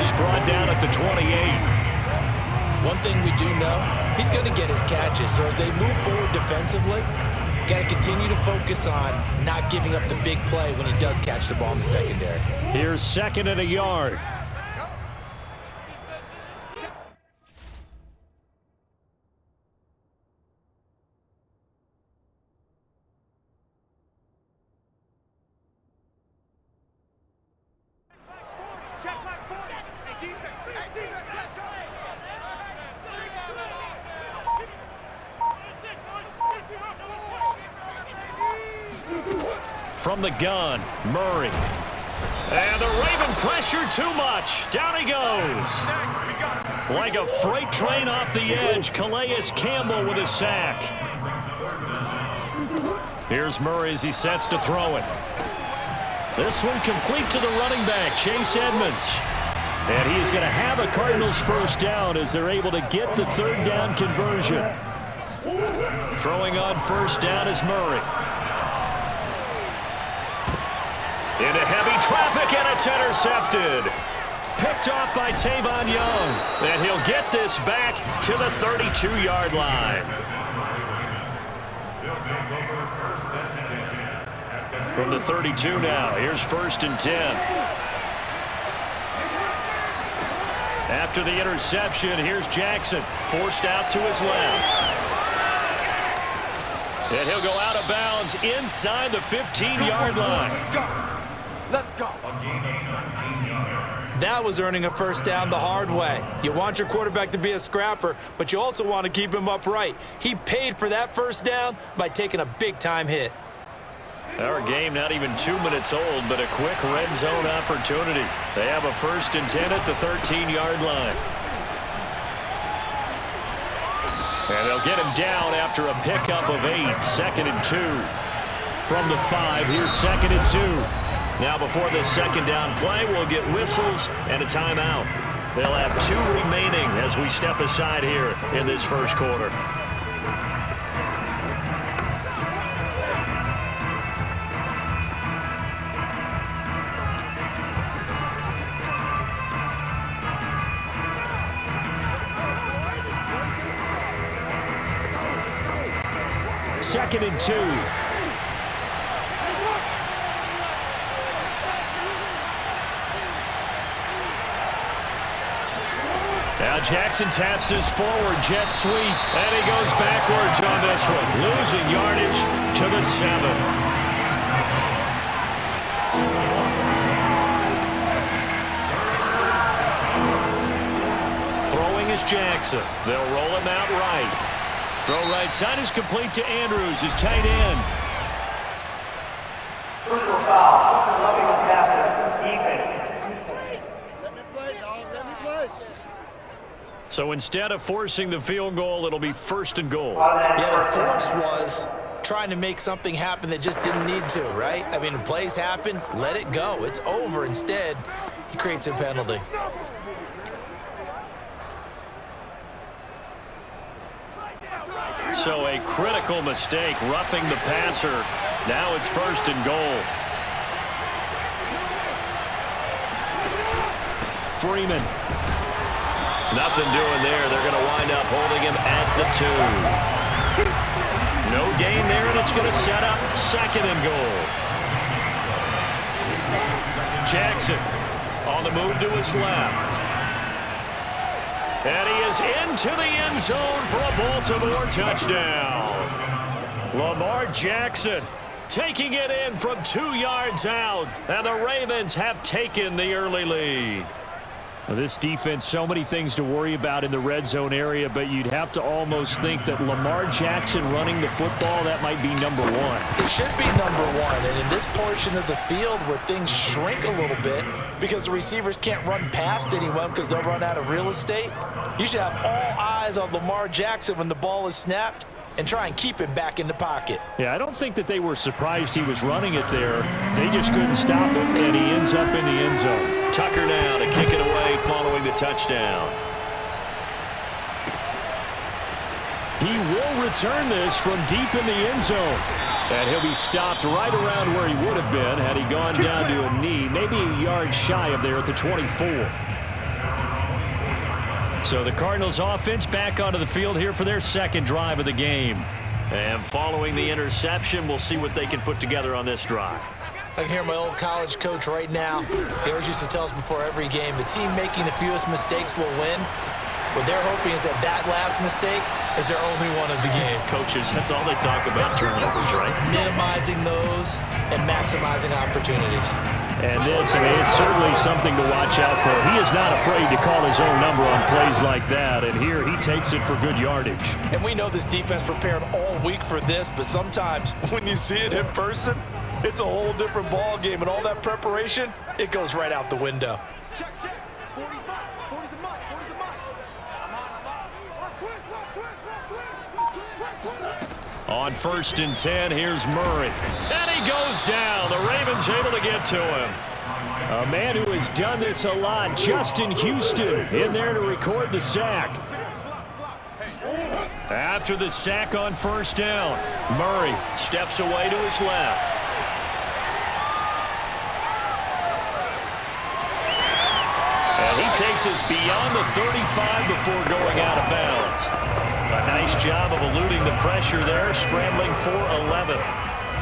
is brought down at the 28. One thing we do know, he's going to get his catches. So as they move forward defensively, got to continue to focus on not giving up the big play when he does catch the ball in the secondary. Here's 2nd and a yard. From the gun, Murray. And the Raven pressure too much. Down he goes. Like a freight train off the edge, Calais Campbell with a sack. Here's Murray as he sets to throw it. This one complete to the running back, Chase Edmonds. And he is going to have a Cardinals first down as they're able to get the 3rd down conversion. Throwing on first down is Murray. Into heavy traffic, and it's intercepted. Picked off by Tavon Young. And he'll get this back to the 32-yard line. From the 32 now, here's 1st and 10. After the interception, here's Jackson. Forced out to his left. And he'll go out of bounds inside the 15-yard line. Let's go. That was earning a first down the hard way. You want your quarterback to be a scrapper, but you also want to keep him upright. He paid for that first down by taking a big-time hit. Our game not even 2 minutes old, but a quick red zone opportunity. They have a 1st and 10 at the 13-yard line. And they'll get him down after a pickup of 8, 2nd and 2. From the 5, here's 2nd and 2. Now before the 2nd down play, we'll get whistles and a timeout. They'll have 2 remaining as we step aside here in this first quarter. Second and 2. Now Jackson taps his forward jet sweep, and he goes backwards on this one, losing yardage to the 7. Throwing is Jackson. They'll roll him out right. Throw right side is complete to Andrews, his tight end. Personal foul. Loving the passer. Defense. Let me play, dog. Let me play. So instead of forcing the field goal, it'll be 1st and goal. Yeah, the force was trying to make something happen that just didn't need to, right? I mean, plays happen, let it go. It's over. Instead, he creates a penalty. So a critical mistake, roughing the passer. Now it's 1st and goal. Freeman. Nothing doing there. They're going to wind up holding him at the 2. No gain there, and it's going to set up 2nd and goal. Jackson on the move to his left. And he is into the end zone for a Baltimore touchdown. Lamar Jackson taking it in from 2 yards out, and the Ravens have taken the early lead. Well, this defense, so many things to worry about in the red zone area, but you'd have to almost think that Lamar Jackson running the football, that might be number 1. It should be number 1, and in this portion of the field where things shrink a little bit because the receivers can't run past anyone because they'll run out of real estate, you should have all eyes on Lamar Jackson when the ball is snapped and try and keep him back in the pocket. Yeah, I don't think that they were surprised he was running it there. They just couldn't stop him, and he ends up in the end zone. Tucker now to kick it away following the touchdown. He will return this from deep in the end zone. And he'll be stopped right around where he would have been had he gone down to a knee, maybe a yard shy of there at the 24. So the Cardinals offense back onto the field here for their second drive of the game. And following the interception, we'll see what they can put together on this drive. I can hear my old college coach right now. He always used to tell us before every game, the team making the fewest mistakes will win. What they're hoping is that that last mistake is their only one of the game. Coaches, that's all they talk about, turnovers, right? Minimizing those and maximizing opportunities. And this, I mean, it's certainly something to watch out for. He is not afraid to call his own number on plays like that, and here he takes it for good yardage. And we know this defense prepared all week for this, but sometimes when you see it in person, it's a whole different ball game, and all that preparation, it goes right out the window. Check, check. 40's mine. 40's the mine. 40's the mine. Watch twist, watch twist, watch twist. On 1st and 10, here's Murray. And he goes down. The Ravens able to get to him. A man who has done this a lot, Justin Houston, in there to record the sack. After the sack on 1st down, Murray steps away to his left. And he takes us beyond the 35 before going out of bounds. A nice job of eluding the pressure there, scrambling for 11.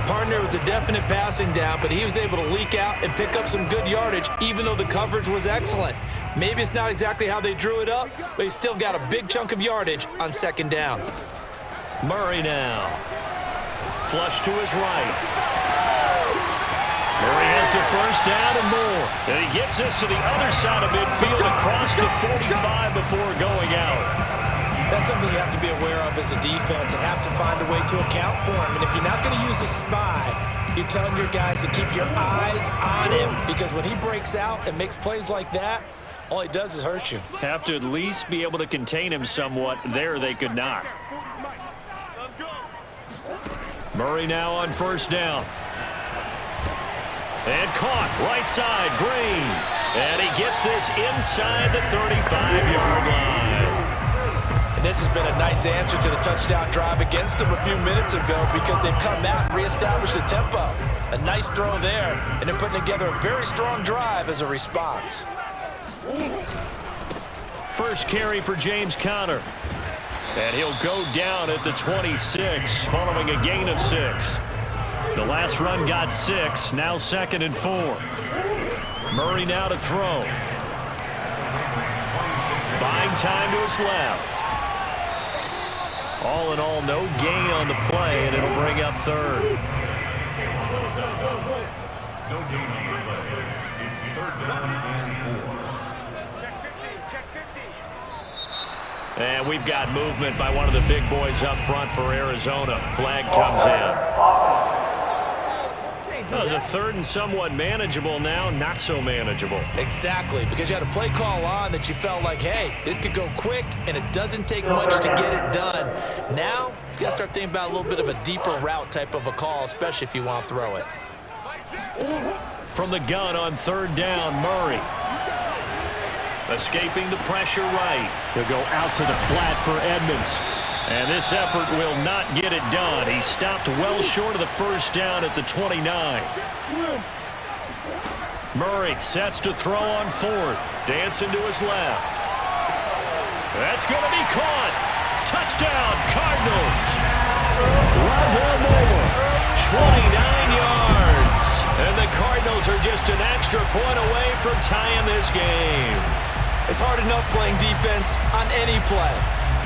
Partner was a definite passing down, but he was able to leak out and pick up some good yardage, even though the coverage was excellent. Maybe it's not exactly how they drew it up, but he still got a big chunk of yardage on 2nd down. Murray now. Flush to his right. Murray has the 1st down and more. And he gets us to the other side of midfield across the 45 before going out. That's something you have to be aware of as a defense and have to find a way to account for him. And if you're not going to use a spy, you're telling your guys to keep your eyes on him, because when he breaks out and makes plays like that, all he does is hurt you. Have to at least be able to contain him somewhat. There they could not. Murray now on 1st down. And caught right side, Green. And he gets this inside the 35-yard line. This has been a nice answer to the touchdown drive against them a few minutes ago, because they've come out and reestablished the tempo. A nice throw there, and they're putting together a very strong drive as a response. First carry for James Conner. And he'll go down at the 26 following a gain of 6. The last run got 6, now 2nd and 4. Murray now to throw. Buying time to his left. All in all, no gain on the play, and it'll bring up 3rd. No gain on the play. It's 3rd down and 4. Check 15, check 15. And we've got movement by one of the big boys up front for Arizona. Flag comes in. That was a 3rd and somewhat manageable, now not so manageable. Exactly, because you had a play call on that you felt like, hey, this could go quick, and it doesn't take much to get it done. Now, you got to start thinking about a little bit of a deeper route type of a call, especially if you want to throw it. From the gun on 3rd down, Murray. Escaping the pressure right. He'll go out to the flat for Edmonds. And this effort will not get it done. He stopped well short of the 1st down at the 29. Murray sets to throw on 4th. Dancing to his left. That's going to be caught. Touchdown, Cardinals. Rondell Moore, 29 yards. And the Cardinals are just an extra point away from tying this game. It's hard enough playing defense on any play.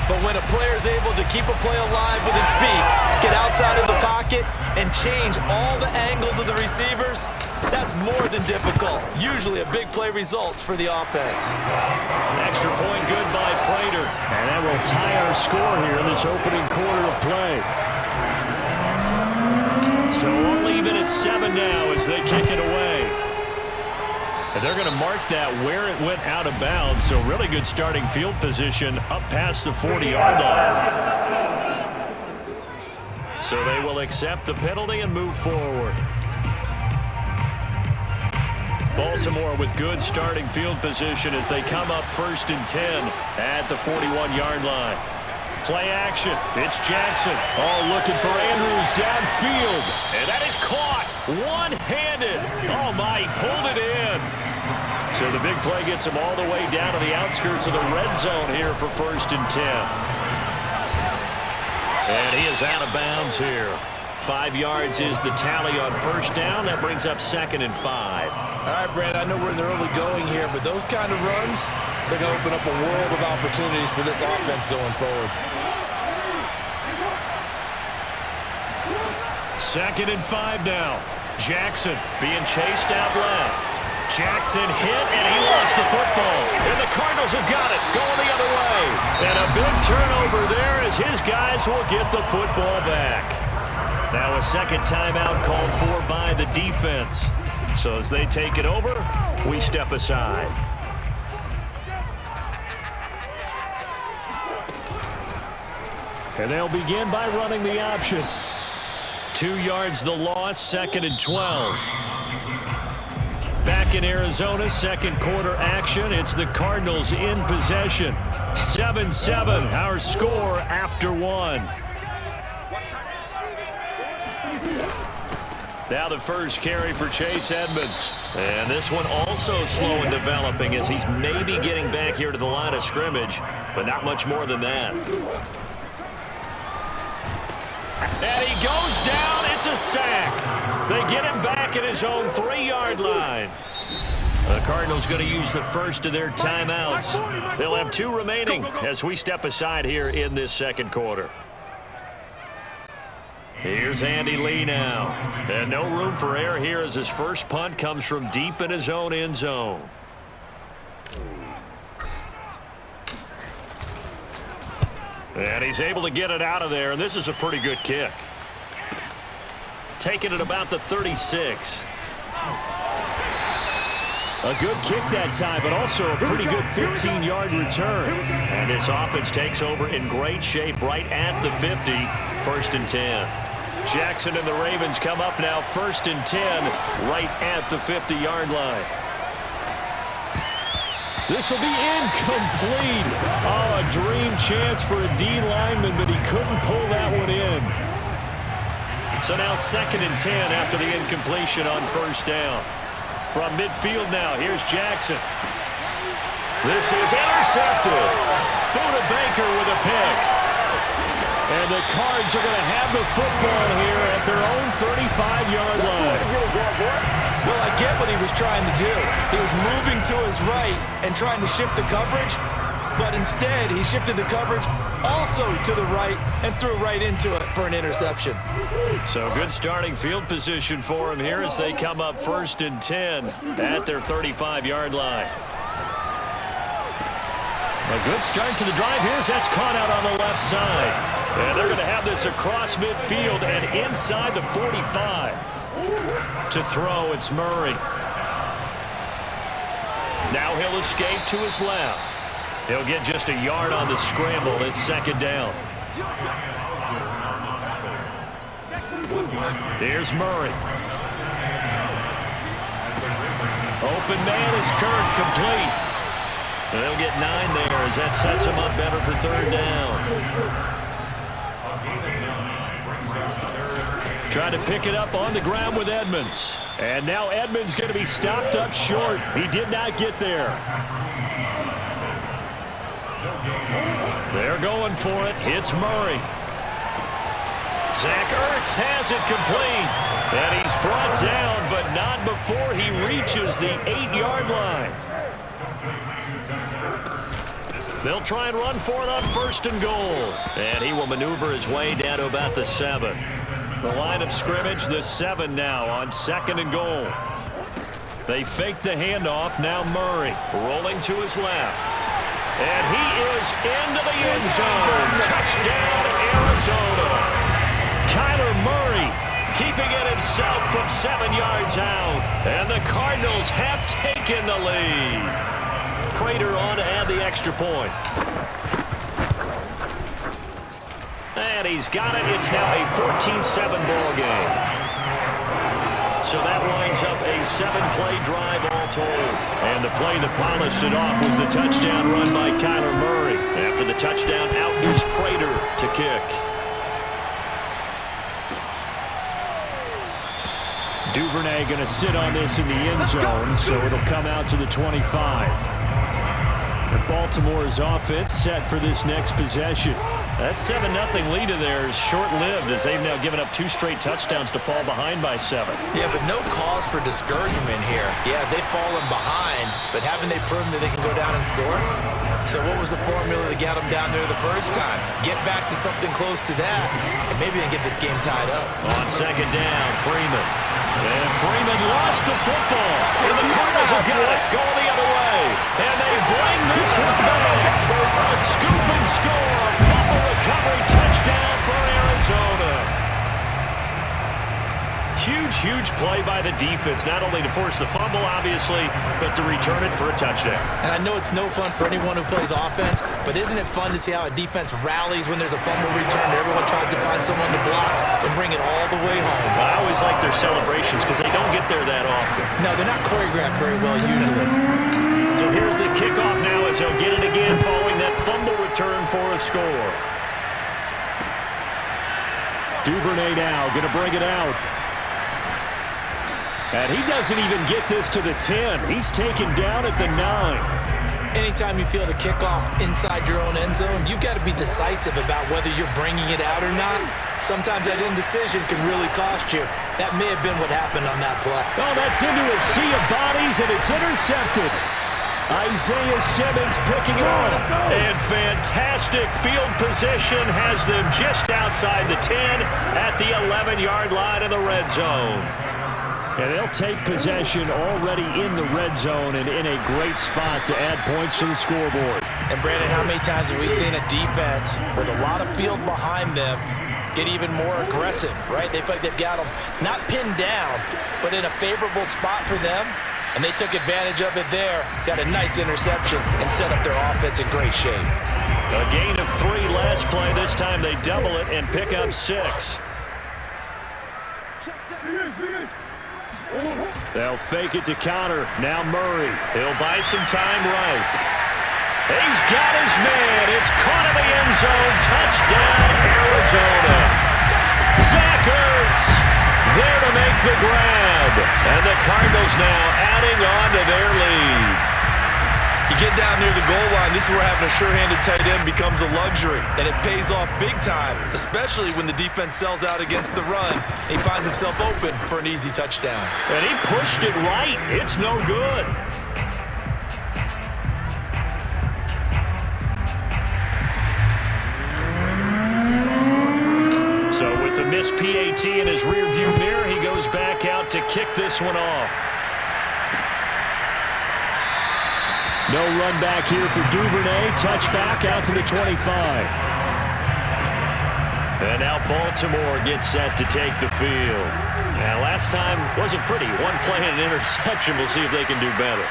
But when a player is able to keep a play alive with his feet, get outside of the pocket, and change all the angles of the receivers, that's more than difficult. Usually a big play results for the offense. Extra point good by Prater. And that will tie our score here in this opening quarter of play. So we'll leave it at 7 now as they kick it away. And they're going to mark that where it went out of bounds. So really good starting field position up past the 40-yard line. So they will accept the penalty and move forward. Baltimore with good starting field position as they come up 1st and 10 at the 41-yard line. Play action. It's Jackson. Oh, looking for Andrews downfield. And that is caught one-handed. Oh, my, he pulled it in. So the big play gets him all the way down to the outskirts of the red zone here for 1st and 10. And he is out of bounds here. 5 yards is the tally on 1st down. That brings up 2nd and 5. All right, Brad, I know we're in the early going here, but those kind of runs, they're going to open up a world of opportunities for this offense going forward. 2nd and 5 now. Jackson being chased out left. Jackson hit, and he lost the football. And the Cardinals have got it, going the other way. And a big turnover there as his guys will get the football back. Now a second timeout called for by the defense. So as they take it over, we step aside. And they'll begin by running the option. 2 yards the loss, 2nd and 12. Back in Arizona, 2nd quarter action. It's the Cardinals in possession. 7-7, our score after 1. Now the first carry for Chase Edmonds. And this one also slow in developing as he's maybe getting back here to the line of scrimmage, but not much more than that. And he goes down. It's a sack. They get him back at his own 3-yard line. The Cardinals going to use the first of their timeouts. They'll have 2 remaining as we step aside here in this 2nd quarter. Here's Andy Lee now. And no room for error here as his first punt comes from deep in his own end zone. And he's able to get it out of there, and this is a pretty good kick. Taking it about the 36. A good kick that time, but also a pretty good 15-yard return. And this offense takes over in great shape right at the 50, 1st and 10. Jackson and the Ravens come up now 1st and 10 right at the 50-yard line. This will be incomplete. Oh, a dream chance for a D lineman, but he couldn't pull that one in. So now 2nd and 10 after the incompletion on 1st down. From midfield now, here's Jackson. This is intercepted. Buda Baker with a pick. And the Cards are going to have the football here at their own 35-yard line. Well, I get what he was trying to do. He was moving to his right and trying to shift the coverage, but instead he shifted the coverage also to the right and threw right into it for an interception. So good starting field position for him here as they come up 1st and 10 at their 35-yard line. A good start to the drive here as that's caught out on the left side. And they're going to have this across midfield and inside the 45. To throw, it's Murray. Now he'll escape to his left. He'll get just a yard on the scramble. It's 2nd down. Here's Murray. Open man is Kirk, complete. And they'll get 9 there as that sets him up better for 3rd down. Trying to pick it up on the ground with Edmonds. And now Edmonds going to be stopped up short. He did not get there. They're going for it. It's Murray. Zach Ertz has it complete. And he's brought down, but not before he reaches the 8-yard line. They'll try and run for it on 1st and goal. And he will maneuver his way down to about the 7. The line of scrimmage, the 7 now on 2nd and goal. They fake the handoff. Now Murray rolling to his left. And he is into the end zone. Touchdown, Arizona. Kyler Murray keeping it himself from 7 yards out. And the Cardinals have taken the lead. Prater on to add the extra point. And he's got it. It's now a 14-7 ball game. So that winds up a 7-play drive all told. And the play that polished it off was the touchdown run by Kyler Murray. After the touchdown, out is Prater to kick. Duvernay going to sit on this in the end zone, so it'll come out to the 25. And Baltimore's offense set for this next possession. That 7-0 lead of theirs short-lived as they've now given up 2 straight touchdowns to fall behind by 7. Yeah, but no cause for discouragement here. Yeah, they've fallen behind, but haven't they proven that they can go down and score? So what was the formula that got them down there the first time? Get back to something close to that, and maybe they get this game tied up. On second down, Freeman. And Freeman lost the football. And the Cardinals have got it going the other way. And they bring this one back. A scoop and score. Fumble recovery touchdown for Arizona. Huge play by the defense, not only to force the fumble, obviously, but to return it for a touchdown. And I know it's no fun for anyone who plays offense, but isn't it fun to see how a defense rallies when there's a fumble return and everyone tries to find someone to block and bring it all the way home? I always like their celebrations because they don't get there that often. No, they're not choreographed very well usually. So here's the kickoff now as he'll get it again following that fumble return for a score. Duvernay now going to bring it out. And he doesn't even get this to the 10. He's taken down at the 9. Anytime you feel the kickoff inside your own end zone, you've got to be decisive about whether you're bringing it out or not. Sometimes that indecision can really cost you. That may have been what happened on that play. Oh, that's into a sea of bodies, and it's intercepted. Isaiah Simmons picking it off. And fantastic field position has them just outside the 10 at the 11-yard line in the red zone. And they'll take possession already in the red zone and in a great spot to add points to the scoreboard. And Brandon, how many times have we seen a defense with a lot of field behind them get even more aggressive, right? They feel like they've got them not pinned down, but in a favorable spot for them. And they took advantage of it there, got a nice interception, and set up their offense in great shape. A gain of 3 last play. This time they double it and pick up 6. They'll fake it to counter. Now Murray. He'll buy some time right. He's got his man. It's caught in the end zone. Touchdown, Arizona. Zach Ertz there to make the grab. And the Cardinals now adding on to their lead. You get down near the goal line, this is where having a sure-handed tight end becomes a luxury, and it pays off big time, especially when the defense sells out against the run. He finds himself open for an easy touchdown. And he pushed it right. It's no good. So with the missed PAT in his rearview mirror, he goes back out to kick this one off. No run back here for Duvernay. Touchback out to the 25. And now Baltimore gets set to take the field. Now, last time wasn't pretty. One play and an interception. We'll see if they can do better.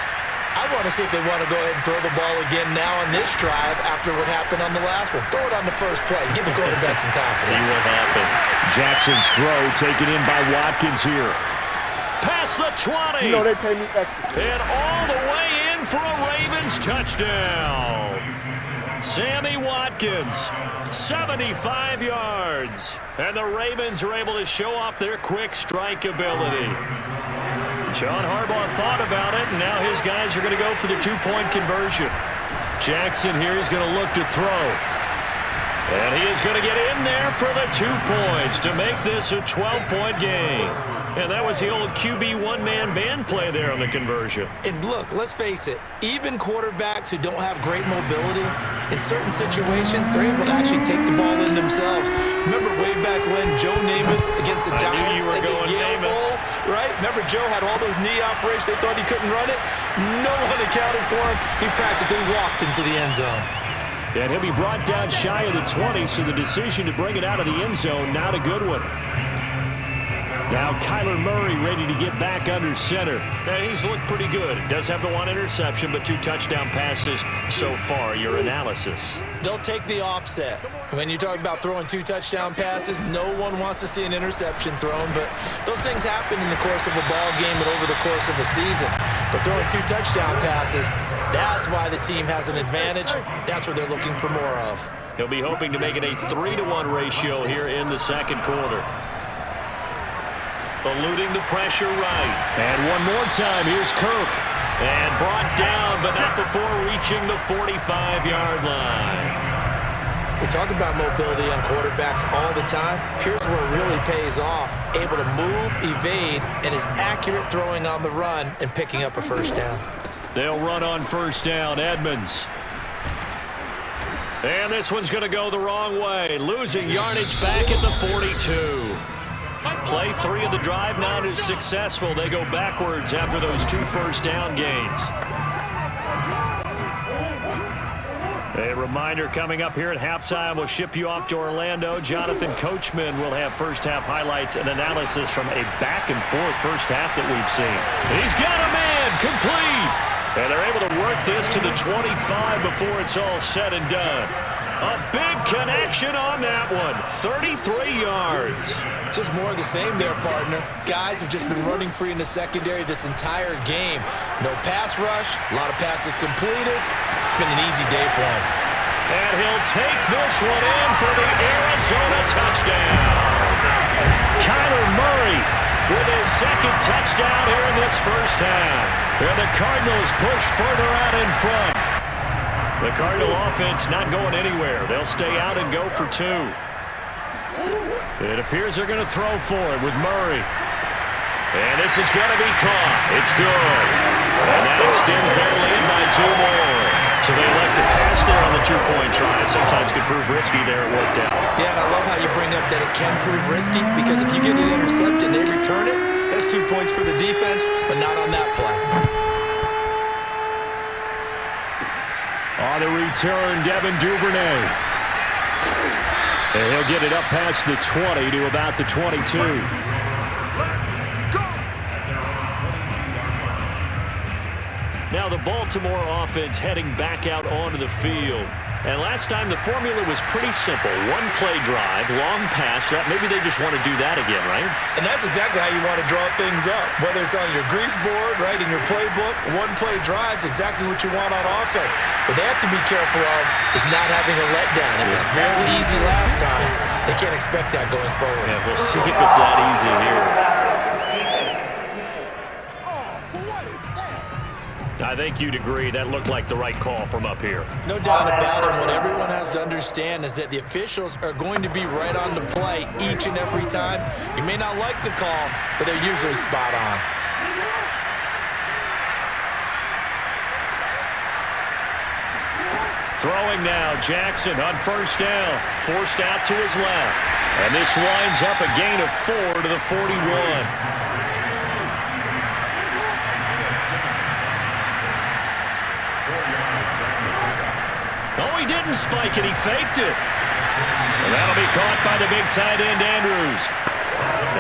I want to see if they want to go ahead and throw the ball again now on this drive after what happened on the last one. Throw it on the first play. Give the quarterback some confidence. See what happens. Jackson's throw taken in by Watkins here. Past the 20. You know they pay me extra. And all the way in for a Ravens touchdown. Sammy Watkins, 75 yards. And the Ravens are able to show off their quick strike ability. John Harbaugh thought about it, and now his guys are going to go for the 2-point conversion. Jackson here is going to look to throw. And he is going to get in there for the 2 points to make this a 12-point game. And that was the old QB one-man band play there on the conversion. And look, let's face it, even quarterbacks who don't have great mobility, in certain situations, they're able to actually take the ball in themselves. Remember way back when Joe Namath against the Giants at the Yale Bowl, right? Remember Joe had all those knee operations. They thought he couldn't run it. No one accounted for him. He practically walked into the end zone. And he'll be brought down shy of the 20, so the decision to bring it out of the end zone, not a good one. Now Kyler Murray ready to get back under center. Now he's looked pretty good. Does have the 1 interception, but 2 touchdown passes so far. Your analysis. They'll take the offset. When you talk about throwing 2 touchdown passes, no one wants to see an interception thrown, but those things happen in the course of a ball game and over the course of the season. But throwing 2 touchdown passes, that's why the team has an advantage. That's what they're looking for more of. He'll be hoping to make it a 3-to-1 ratio here in the second quarter. eluding the pressure right. And one more time, here's Kirk. And brought down, but not before reaching the 45-yard line. We talk about mobility on quarterbacks all the time. Here's where it really pays off. Able to move, evade, and is accurate throwing on the run and picking up a first down. They'll run on first down, Edmonds. And this one's going to go the wrong way. Losing yardage back at the 42. Play 3 of the drive not as successful. They go backwards after those 2 first down gains. A reminder coming up here at halftime. We'll ship you off to Orlando. Jonathan Coachman will have first-half highlights and analysis from a back-and-forth first half that we've seen. He's got a man, complete. And they're able to work this to the 25 before it's all said and done. A big connection on that one. 33 yards. Just more of the same there, partner. Guys have just been running free in the secondary this entire game. No pass rush, a lot of passes completed. Been an easy day for him. And he'll take this one in for the Arizona touchdown. Kyler Murray with his second touchdown here in this first half. And the Cardinals push further out in front. The Cardinal offense not going anywhere. They'll stay out and go for 2. It appears they're going to throw for it with Murray. And this is going to be caught. It's good. And that extends their lead by 2 more. So they elect to pass there on the 2-point try. Sometimes could prove risky there. It worked out. Yeah, and I love how you bring up that it can prove risky, because if you get it intercepted and they return it, that's 2 points for the defense, but not on that play. On the return, Devin Duvernay. And he'll get it up past the 20 to about the 22. Now the Baltimore offense heading back out onto the field. And last time the formula was pretty simple. 1-play drive, long pass. Maybe they just want to do that again, right? And that's exactly how you want to draw things up. Whether it's on your grease board, right, in your playbook, 1-play drive's exactly what you want on offense. What they have to be careful of is not having a letdown. It was very easy last time. They can't expect that going forward. Yeah, we'll see if it's that easy here. I think you'd agree that looked like the right call from up here. No doubt about it. What everyone has to understand is that the officials are going to be right on the play each and every time. You may not like the call, but they're usually spot on. Throwing now, Jackson on first down. Forced out to his left. And this winds up a gain of 4 to the 41. Oh, he didn't spike it. He faked it. And that'll be caught by the big tight end, Andrews.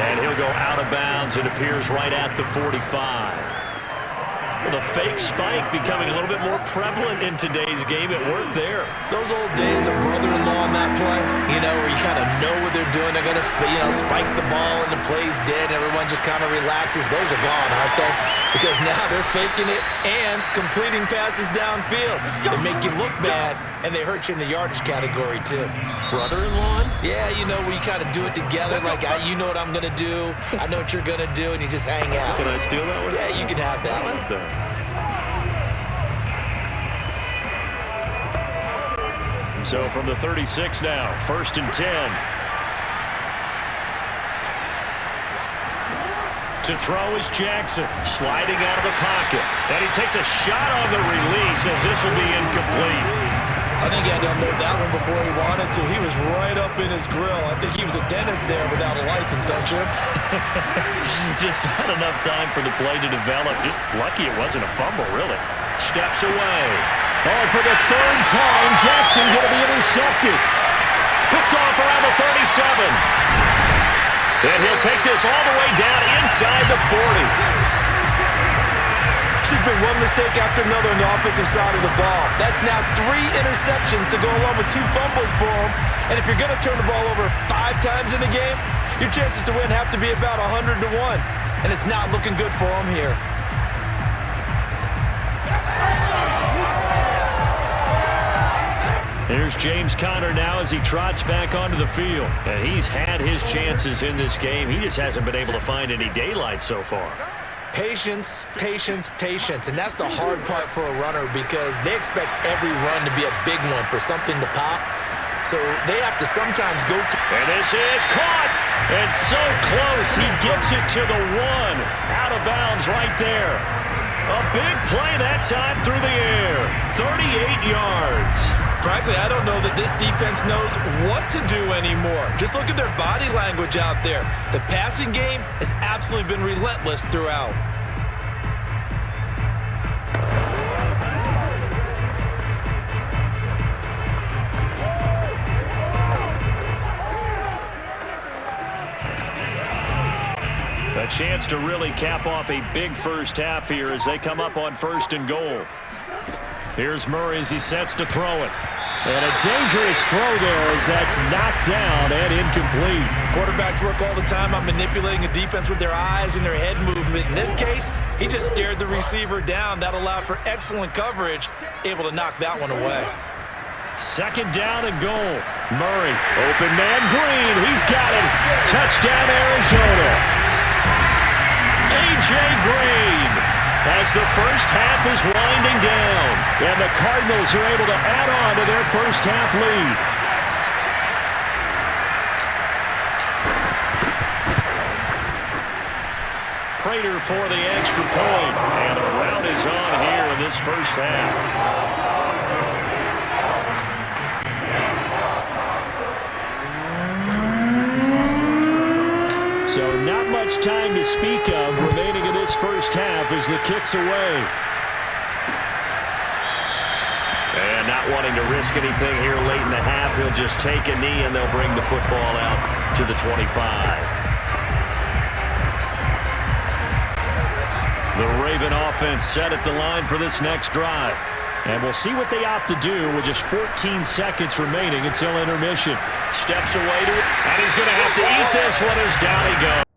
And he'll go out of bounds. It appears right at the 45. Well, the fake spike becoming a little bit more prevalent in today's game. It worked there. Those old days of brother-in-law on that play, where you kind of know what they're doing. They're going to, spike the ball and the play's dead. Everyone just kind of relaxes. Those are gone, aren't they? Because now they're faking it and completing passes downfield. They make you look bad, and they hurt you in the yardage category, too. Brother-in-law? Yeah, where you kind of do it together. Like, you know what I'm going to do. I know what you're going to do, and you just hang out. Can I steal that one? Yeah, you can have that one. So from the 36 now, 1st and 10. To throw is Jackson, sliding out of the pocket. And he takes a shot on the release as this will be incomplete. I think he had to unload that one before he wanted to. He was right up in his grill. I think he was a dentist there without a license, don't you? Just not enough time for the play to develop. Just lucky it wasn't a fumble, really. Steps away. Oh, for the 3rd time, Jackson going to be intercepted. Picked off around the 37. And he'll take this all the way down inside the 40. She's been one mistake after another on the offensive side of the ball. That's now 3 interceptions to go along with 2 fumbles for him. And if you're going to turn the ball over 5 times in the game, your chances to win have to be about 100 to 1. And it's not looking good for him here. Here's James Conner now as he trots back onto the field. And he's had his chances in this game. He just hasn't been able to find any daylight so far. Patience, patience, patience. And that's the hard part for a runner because they expect every run to be a big one for something to pop. So they have to sometimes go. And this is caught. And so close. He gets it to the one. Out of bounds right there. A big play that time through the air. 38 yards. Frankly, I don't know that this defense knows what to do anymore. Just look at their body language out there. The passing game has absolutely been relentless throughout. A chance to really cap off a big first half here as they come up on 1st and goal. Here's Murray as he sets to throw it. And a dangerous throw there as that's knocked down and incomplete. Quarterbacks work all the time on manipulating a defense with their eyes and their head movement. In this case, he just stared the receiver down. That allowed for excellent coverage, able to knock that one away. 2nd down and goal. Murray, open man Green. He's got it. Touchdown, Arizona. A.J. Green as the first half is winding down. And the Cardinals are able to add on to their first half lead. Prater for the extra point. And a rout is on here in this first half. So not much time to speak of remaining in this first half as the kick's away. And not wanting to risk anything here late in the half, he'll just take a knee and they'll bring the football out to the 25. The Raven offense set at the line for this next drive. And we'll see what they opt to do with just 14 seconds remaining until intermission. Steps away to it, and he's going to have to eat this one as down he goes.